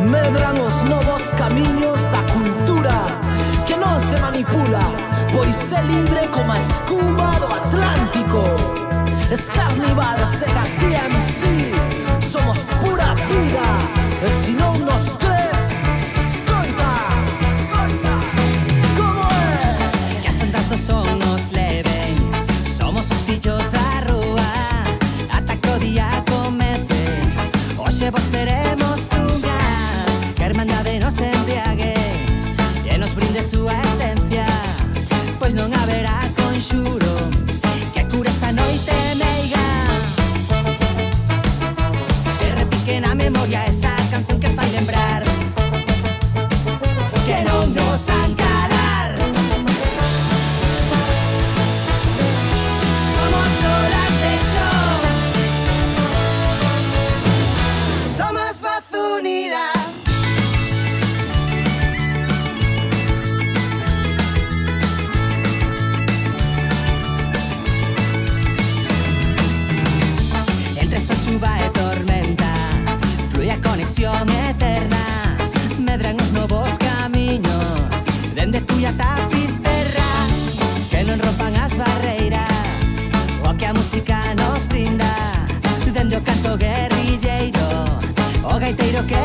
medran os novos camiños da cultura que non se manipula, pois é libre como a escuma do Atlántico. Es Carnival, se García MC, somos pura vida. E se non nos crees, escoita, escoita. Como é? Que as ondas do son nos leven, somos os fillos da rúa. Ata que o día comece, hoxe vos seremos unha. Que a hermandade nos embriague e nos brinde súa esencia, pois non haberá conxuro que cura esta noite meiga. Que repique na memoria esa canción que fai lembrar que non nos han calar. Somos olas de show, somos voz unida. Entre sol, chuva e tormenta flúe a conexión eterna. Medran os novos camiños dende Tuia ata Fisterra, que non rompan as barreiras o que a música nos brinda. Dende o canto guerrilleiro, o gaiteiro que